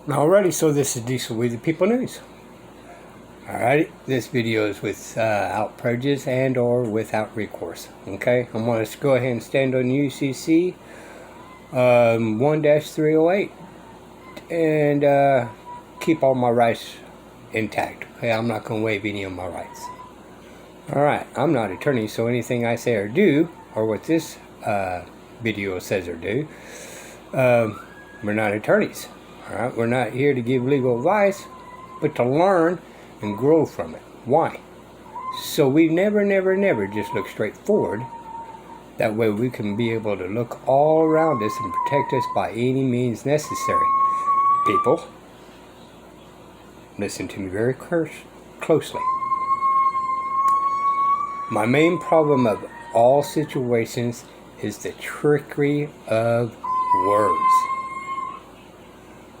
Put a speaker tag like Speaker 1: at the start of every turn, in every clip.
Speaker 1: Alrighty, so this is Diesel with the People News. Alrighty, this video is without prejudice and or without recourse. Okay, I'm going to go ahead and stand on UCC 1-308 and keep all my rights intact. Okay, I'm not going to waive any of my rights. Alright, I'm not an attorney, so anything I say or do, or what this video says or do, we're not attorneys. Alright, we're not here to give legal advice, but to learn and grow from it. Why? So we never just look straight forward. That way we can be able to look all around us and protect us by any means necessary. People, listen to me very closely. My main problem of all situations is the trickery of words.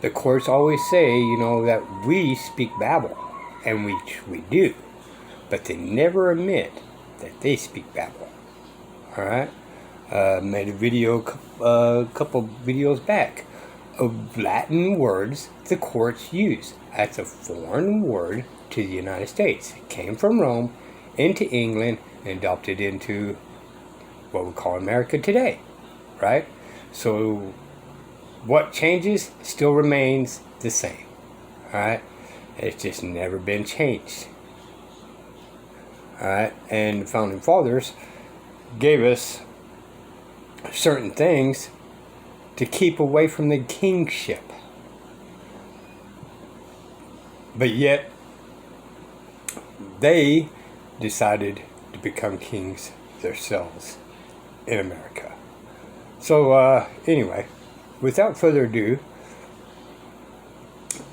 Speaker 1: The courts always say, that we speak Babel, and we do, but they never admit that they speak Babel. Alright? Made a video a couple videos back of Latin words the courts use. That's a foreign word to the United States. It came from Rome into England and adopted into what we call America today. Right? So what changes still remains the same. Alright? It's just never been changed. Alright? And the Founding Fathers gave us certain things to keep away from the kingship. But yet, they decided to become kings themselves in America. So, anyway, without further ado,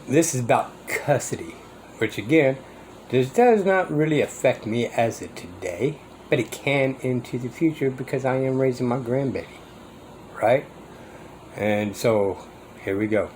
Speaker 1: this is about custody, which again, this does not really affect me as of today, but it can into the future because I am raising my grandbaby, right? And so, here we go.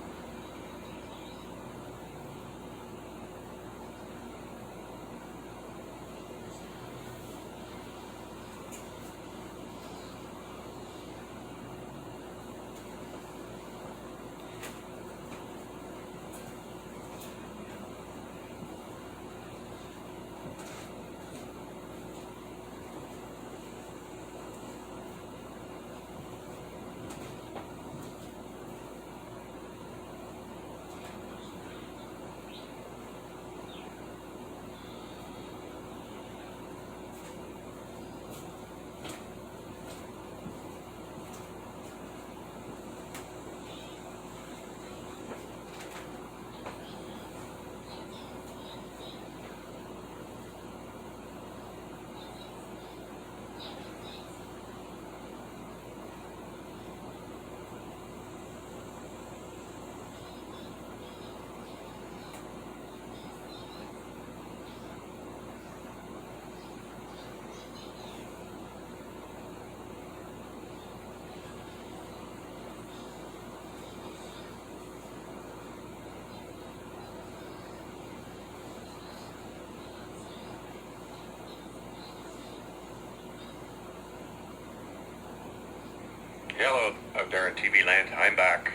Speaker 2: Hello, out there in TV land. I'm back.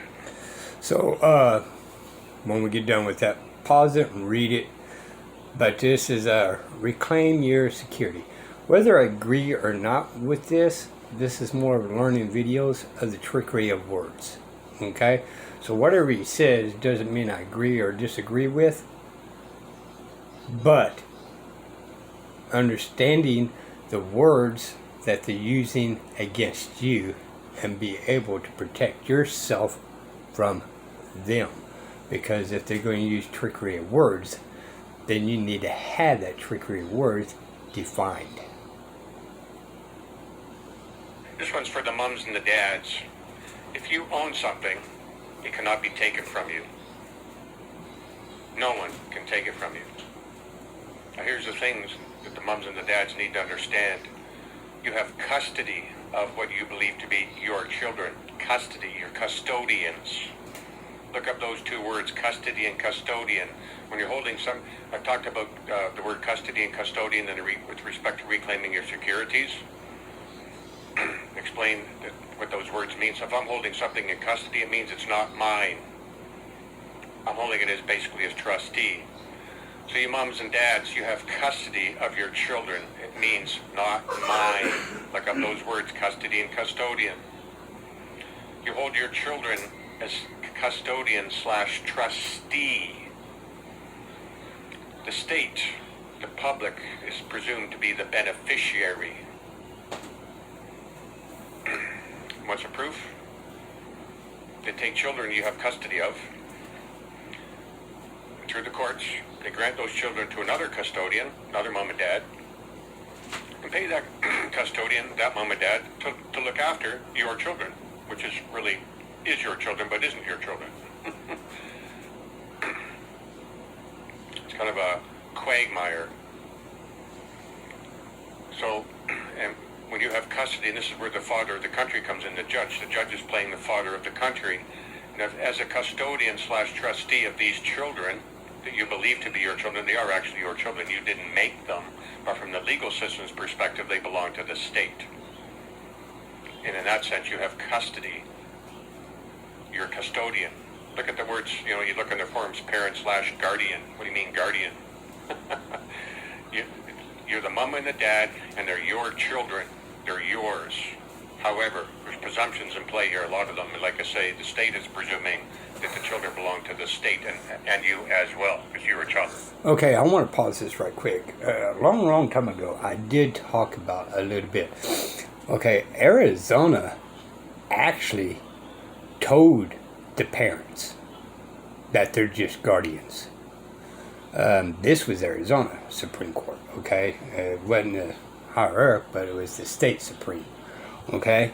Speaker 1: So, when we get done with that, pause it and read it. But this is reclaim your security. Whether I agree or not with this is more of learning videos of the trickery of words. Okay? So whatever he says doesn't mean I agree or disagree with. But understanding the words that they're using against you and be able to protect yourself from them. Because if they're going to use trickery of words, then you need to have that trickery of words defined.
Speaker 2: This one's for the mums and the dads. If you own something, it cannot be taken from you. No one can take it from you. Now here's the things that the mums and the dads need to understand. You have custody of what you believe to be your children. Custody, your custodians. Look up those two words, custody and custodian. When you're holding some, I've talked about the word custody and custodian with respect to reclaiming your securities. Explain what those words mean. So if I'm holding something in custody, it means it's not mine. I'm holding it as basically as trustee. So you moms and dads, you have custody of your children. It means not mine. Look up those words, custody and custodian. You hold your children as custodian / trustee. The state, the public, is presumed to be the beneficiary. What's the proof? They take children you have custody of. Through the courts, they grant those children to another custodian, another mom and dad, and pay that custodian, that mom and dad, to look after your children, which is really is your children, but isn't your children. It's kind of a quagmire. So, and when you have custody, and this is where the father of the country comes in, the judge is playing the father of the country. And as a custodian / trustee of these children that you believe to be your children, they are actually your children. You didn't make them, but from the legal system's perspective, they belong to the state. And in that sense, you have custody. You're a custodian. Look at the words, you look in the forms, parent / guardian. What do you mean, guardian? You're the mom and the dad, and they're your children. They're yours. However, there's presumptions in play here, a lot of them. Like I say, the state is presuming that the children belong to the state and you as well, because you're a child.
Speaker 1: Okay, I want to pause this right quick. A long time ago, I did talk about a little bit. Okay, Arizona actually told the parents that they're just guardians. This was Arizona Supreme Court, okay? It wasn't the higher up, but it was the state Supreme, okay?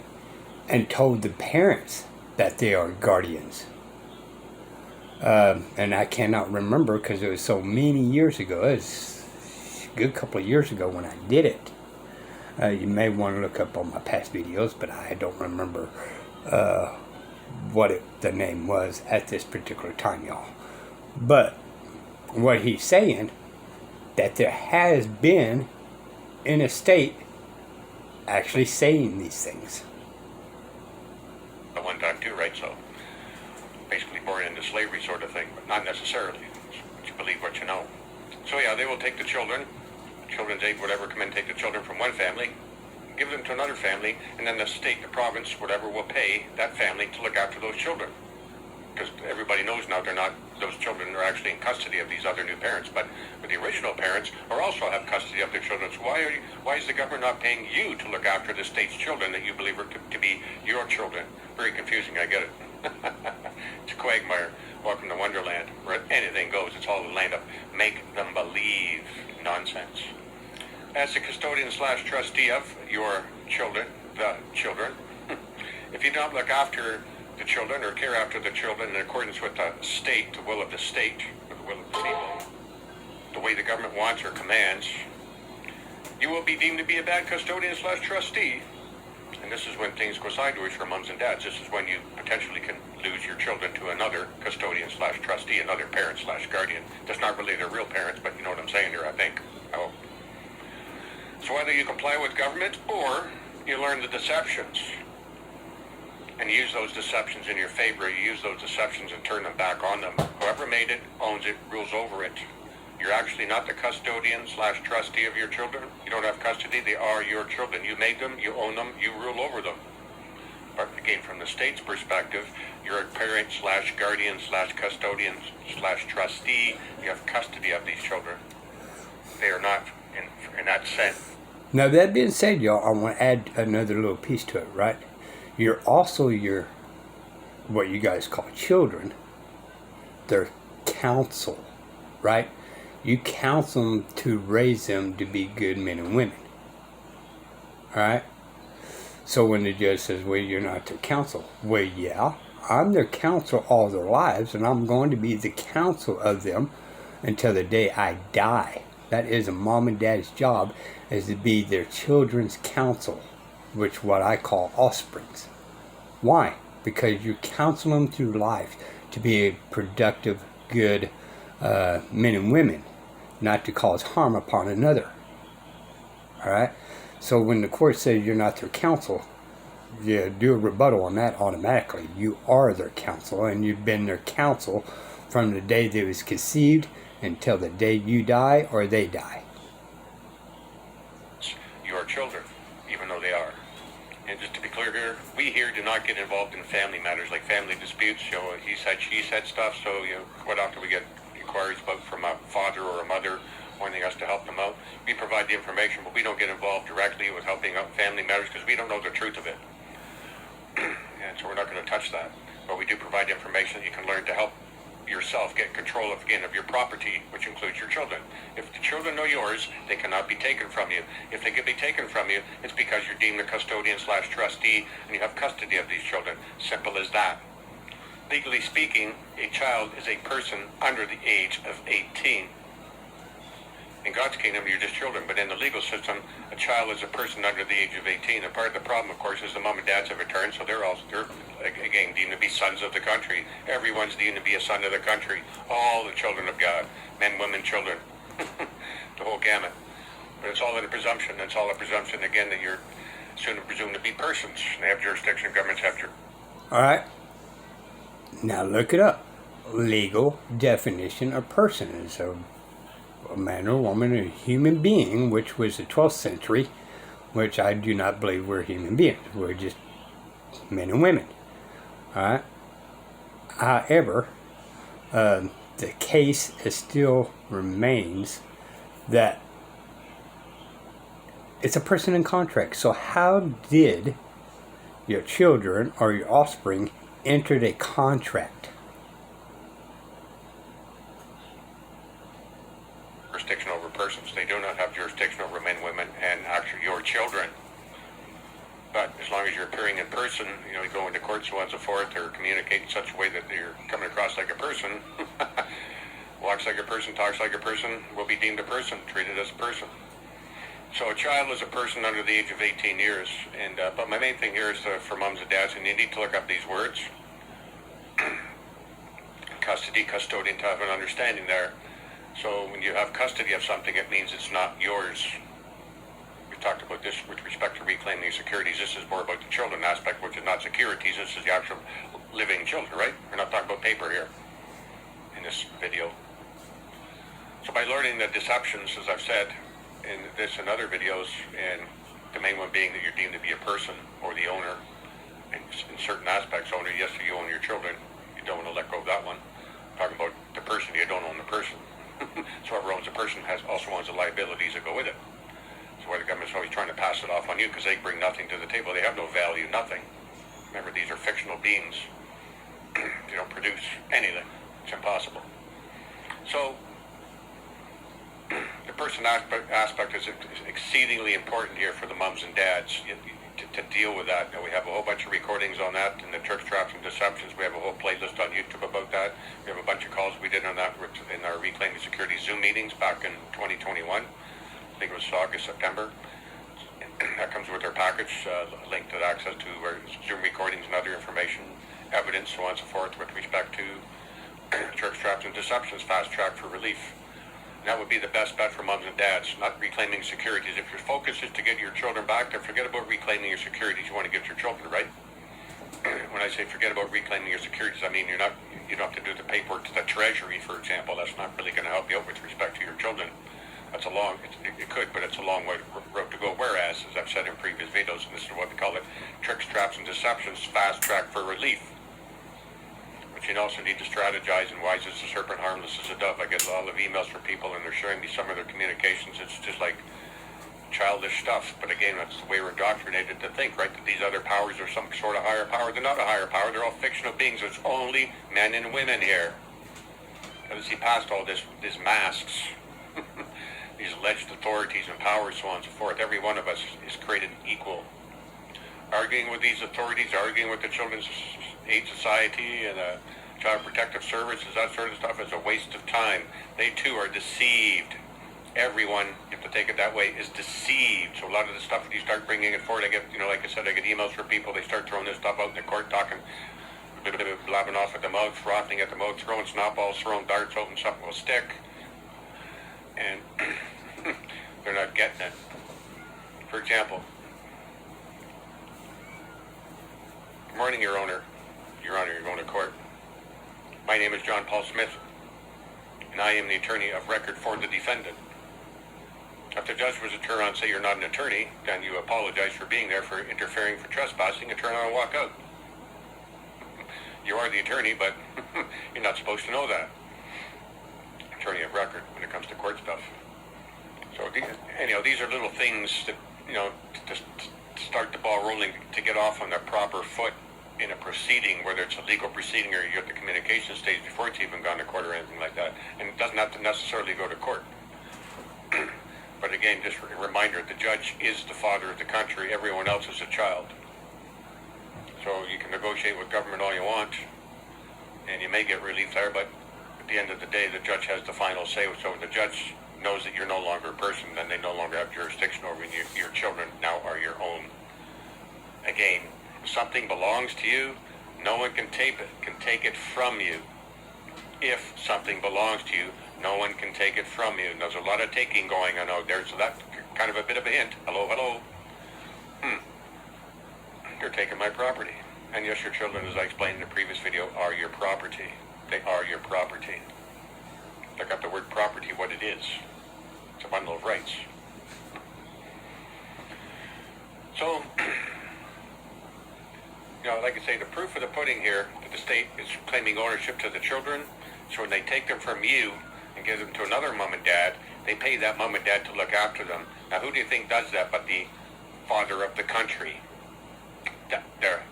Speaker 1: And told the parents that they are guardians. And I cannot remember because it was so many years ago. It was a good couple of years ago when I did it. You may want to look up on my past videos, but I don't remember what the name was at this particular time, y'all. But what he's saying, that there has been in a state actually saying these things.
Speaker 2: At one time too, right? So basically born into slavery sort of thing, but not necessarily. You believe what you know. So yeah, they will take the children, children's aid, whatever, come in and take the children from one family, give them to another family, and then the state, the province, whatever, will pay that family to look after those children. Because everybody knows now those children are actually in custody of these other new parents. But the original parents are also have custody of their children. So why is the government not paying you to look after the state's children that you believe are to be your children? Very confusing, I get it. It's a quagmire. Welcome to Wonderland, where anything goes. It's all the land of make them believe nonsense. As the custodian / trustee of your children, if you don't look after the children or care after the children in accordance with the state, the will of the state, or the will of the people, the way the government wants or commands, you will be deemed to be a bad custodian / trustee. And this is when things go sideways for moms and dads. This is when you potentially can lose your children to another custodian / trustee, another parent / guardian. That's not really their real parents, but you know what I'm saying here, I think. I hope. So whether you comply with government or you learn the deceptions and use those deceptions in your favor, you use those deceptions and turn them back on them. Whoever made it, owns it, rules over it. You're actually not the custodian / trustee of your children. You don't have custody. They are your children. You made them, you own them, you rule over them. But again, from the state's perspective, you're a parent / guardian / custodian / trustee. You have custody of these children. They are not in that sense.
Speaker 1: Now, that being said, y'all, I want to add another little piece to it, right? You're also what you guys call children, their counsel, right? You counsel them to raise them to be good men and women. Alright? So when the judge says, well, you're not their counsel. Well, yeah, I'm their counsel all their lives, and I'm going to be the counsel of them until the day I die. That is a mom and dad's job, is to be their children's counsel, which what I call offsprings. Why? Because you counsel them through life to be a productive, good men and women, not to cause harm upon another. Alright? So when the court says you're not their counsel, you do a rebuttal on that automatically. You are their counsel, and you've been their counsel from the day they was conceived until the day you die or they die.
Speaker 2: Your children, even though they are. And just to be clear here, we here do not get involved in family matters like family disputes, he said, she said stuff. So, quite often we get inquiries about from a father or a mother wanting us to help them out. We provide the information, but we don't get involved directly with helping out family matters because we don't know the truth of it. And so we're not going to touch that. But we do provide information that you can learn to help yourself get control of your property, which includes your children. If the children are yours, they cannot be taken from you. If they can be taken from you, it's because you're deemed a custodian/trustee and you have custody of these children. Simple as that. Legally speaking, a child is a person under the age of 18. In God's kingdom, you're just children, but in the legal system, a child is a person under the age of 18. And part of the problem, of course, is the mom and dads have returned, so they're again deemed to be sons of the country. Everyone's deemed to be a son of the country. All the children of God, men, women, children, the whole gamut. But it's all in a presumption. It's all a presumption, again, that you're soon presumed to be persons. They have jurisdiction, governments have jurisdiction.
Speaker 1: All right. Now look it up. Legal definition of person is a man or woman, a human being, which was the 12th century, which I do not believe we're human beings. We're just men and women. All right. However, the case still remains that it's a person in contract. So how did your children or your offspring enter a contract?
Speaker 2: Jurisdiction over persons. They do not have jurisdiction over men, women, and actually your children. But as long as you're appearing in person, you go into court, so on and so forth, or communicate in such a way that you're coming across like a person, walks like a person, talks like a person, will be deemed a person, treated as a person. So a child is a person under the age of 18 years. And but my main thing here is for moms and dads, and you need to look up these words. Custody, custodian, to have an understanding there. So when you have custody of something, it means it's not yours. We talked about this with respect to reclaiming securities. This is more about the children aspect, which is not securities. This is the actual living children, right? We're not talking about paper here in this video. So by learning the deceptions, as I've said in this and other videos, and the main one being that you're deemed to be a person or the owner, and in certain aspects, owner, yes, you own your children. You don't want to let go of that one. Talking about the person, you don't own the person. So whoever owns a person also owns the liabilities that go with it. So why the government's always trying to pass it off on you because they bring nothing to the table. They have no value, nothing. Remember, these are fictional beings. They don't produce anything. It's impossible. So the person aspect is exceedingly important here for the mums and dads to deal with that. And we have a whole bunch of recordings on that in the Church Traps and Deceptions. We have a whole playlist on YouTube about that. We have a bunch of calls we did on that in our Reclaiming Security Zoom meetings back in 2021. I think it was August, September. And that comes with our package, a link to access to our Zoom recordings and other information, evidence, so on and so forth, with respect to Church Traps and Deceptions, Fast Track for Relief. That would be the best bet for moms and dads, not reclaiming securities. If your focus is to get your children back, then forget about reclaiming your securities. You want to get your children, right? When I say forget about reclaiming your securities, I mean you don't have to do the paperwork to the Treasury, for example. That's not really going to help you out with respect to your children. That's a long, it could, but it's a long road to go. Whereas, as I've said in previous videos, and this is what we call it, tricks, traps, and deceptions, fast track for relief. But you also need to strategize, and wise as a serpent, harmless as a dove. I get a lot of emails from people, and they're showing me some of their communications. It's just like childish stuff. But again, that's the way we're indoctrinated to think, right? That these other powers are some sort of higher power. They're not a higher power. They're all fictional beings. There's only men and women here. As he passed all these masks, these alleged authorities and powers, so on and so forth, every one of us is created equal. Arguing with these authorities, arguing with the Children's Aid Society and Child Protective Services, that sort of stuff is a waste of time. They too are deceived. Everyone, you have to take it that way, is deceived. So a lot of the stuff that you start bringing it forward, I get, like I said, I get emails from people, they start throwing this stuff out in the court, talking, blabbing off at the mouth, frothing at the mouth, throwing snowballs, throwing darts, hoping something will stick. And they're not getting it. For example, good morning, Your Honor. Your Honor, you're going to court. My name is John Paul Smith, and I am the attorney of record for the defendant. If the judge was to turn around and say you're not an attorney, then you apologize for being there, for interfering, for trespassing, and turn around and walk out. You are the attorney, but you're not supposed to know that. Attorney of record when it comes to court stuff. So, anyhow, these are little things that, to start the ball rolling, to get off on the proper foot in a proceeding, whether it's a legal proceeding or you're at the communication stage before it's even gone to court or anything like that. And it doesn't have to necessarily go to court. But again, just a reminder, the judge is the father of the country. Everyone else is a child. So you can negotiate with government all you want, and you may get relief there, but at the end of the day, the judge has the final say. So if the judge knows that you're no longer a person, then they no longer have jurisdiction over you. Your children now are your own. Again, if something belongs to you, no one can take it from you. If something belongs to you, no one can take it from you. And there's a lot of taking going on out there, so that's kind of a bit of a hint. Hello. You're taking my property. And yes, your children, as I explained in the previous video, are your property. They are your property. Look up the word property, what it is. It's a bundle of rights. So, like I say, the proof of the pudding here, that the state is claiming ownership to the children. So when they take them from you and give them to another mom and dad, they pay that mom and dad to look after them. Now, who do you think does that but the father of the country? Their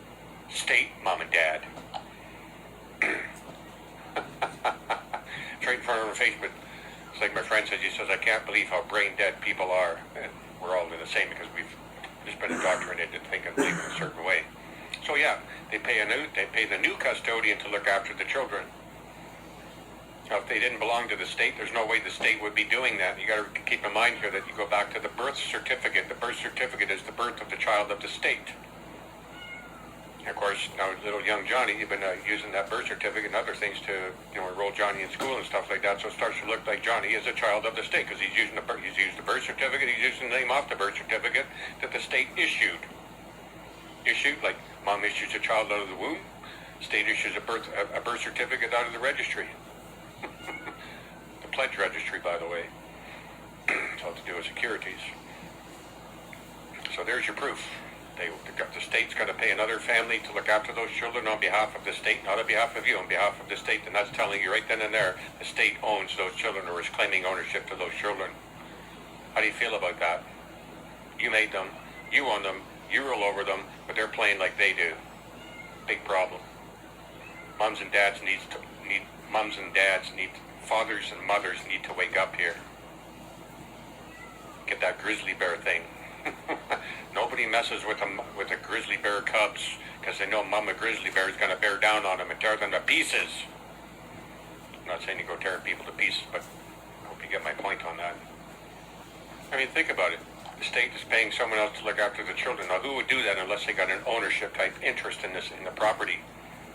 Speaker 2: state mom and dad. It's right in front of her face, but it's like my friend says, he says, I can't believe how brain dead people are. And we're all in the same because we've just been indoctrinated to think and believe in a certain way. So yeah, they pay the new custodian to look after the children. Now, if they didn't belong to the state, there's no way the state would be doing that. You got to keep in mind here that you go back to the birth certificate. The birth certificate is the birth of the child of the state. And of course, now little young Johnny, you've been using that birth certificate and other things to, enroll Johnny in school and stuff like that. So it starts to look like Johnny is a child of the state because he's used the birth certificate. He's using the name off the birth certificate that the state issued. Issued, like mom issues a child out of the womb, state issues a birth certificate out of the registry. The pledge registry, by the way. It's all to do with securities. So there's your proof. The state's going to pay another family to look after those children on behalf of the state, not on behalf of you, on behalf of the state. And that's telling you right then and there, the state owns those children or is claiming ownership to those children. How do you feel about that? You made them, you own them, you rule over them, but they're playing like they do. Big problem. Fathers and mothers need to wake up here. Get that grizzly bear thing. Nobody messes with the grizzly bear cubs because they know Mama Grizzly Bear is going to bear down on them and tear them to pieces. I'm not saying you go tearing people to pieces, but I hope you get my point on that. I mean, think about it. The state is paying someone else to look after the children. Now, who would do that unless they got an ownership type interest in the property?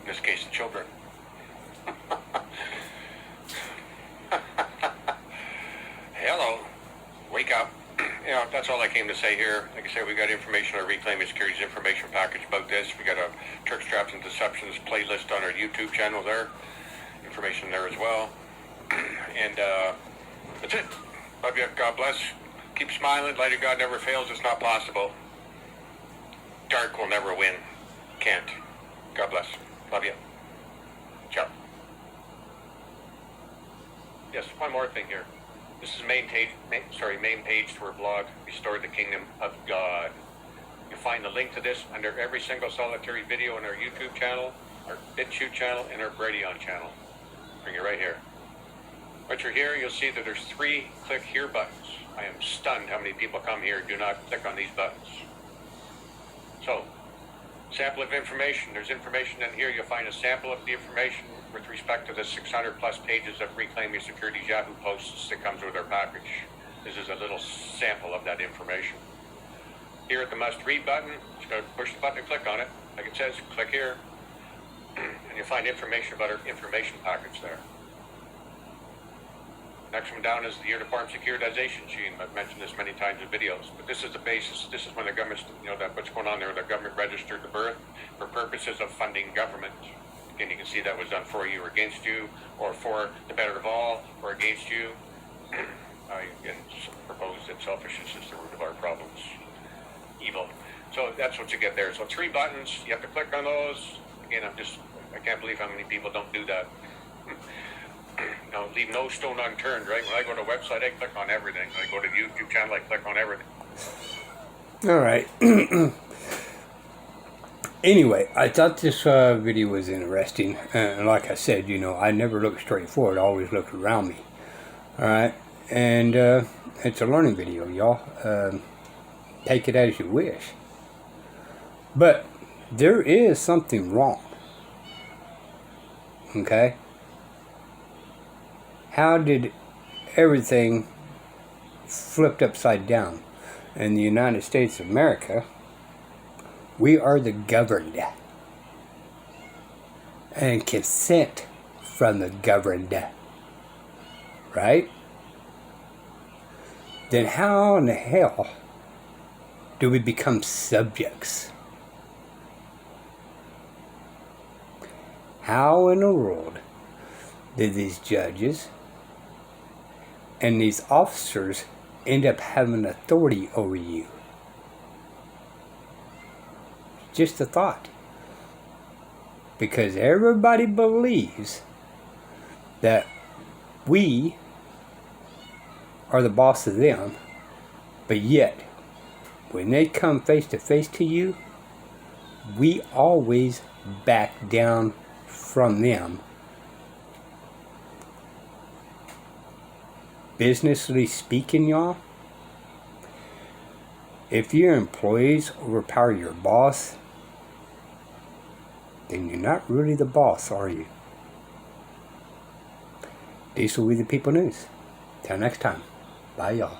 Speaker 2: In this case, the children. Hello. Wake up. That's all I came to say here. Like I said, we got information on Reclaiming Securities information package about this. We got a Tricks, Traps, and Deceptions playlist on our YouTube channel there. Information there as well. And that's it. Love you. God bless. Keep smiling. Light of God never fails. It's not possible. Dark will never win. Can't. God bless. Love you. Ciao. Yes, one more thing here. This is main page to our blog, Restore the Kingdom of God. You'll find the link to this under every single solitary video on our YouTube channel, our BitChute channel, and our Bradion channel. Bring it right here. Once you're here, you'll see that there's 3 click here buttons. I am stunned how many people come here and do not click on these buttons. So, sample of information. There's information in here. You'll find a sample of the information with respect to the 600 plus pages of Reclaiming Securities Yahoo posts that comes with our package. This is a little sample of that information. Here at the must read button, just going to push the button and click on it. Like it says, click here, and you'll find information about our information package there. Next one down is the Uniform Securitization Scheme. I've mentioned this many times in videos, but this is the basis. This is when the government, that what's going on there, the government registered the birth for purposes of funding government. and you can see that was done for you or against you, or for the better of all, or against you, I again propose that selfishness is the root of our problems. Evil. So that's what you get there. So 3 buttons, you have to click on those. Again, I can't believe how many people don't do that. Now, leave no stone unturned, right? When I go to a website, I click on everything. When I go to the YouTube channel, I click on everything.
Speaker 1: All right. Anyway, I thought this video was interesting. And like I said, you know, I never look straight forward. I always look around me. All right. And it's a learning video, y'all. Take it as you wish. But there is something wrong. Okay? How did everything flipped upside down? In the United States of America, we are the governed. And consent from the governed. Right? Then how in the hell do we become subjects? How in the world did these judges and these officers end up having authority over you? Just a thought. Because everybody believes that we are the boss of them, but yet when they come face to face to you, we always back down from them. Businessly speaking, y'all, if your employees overpower your boss, then you're not really the boss, are you? These will be the People News. Till next time. Bye, y'all.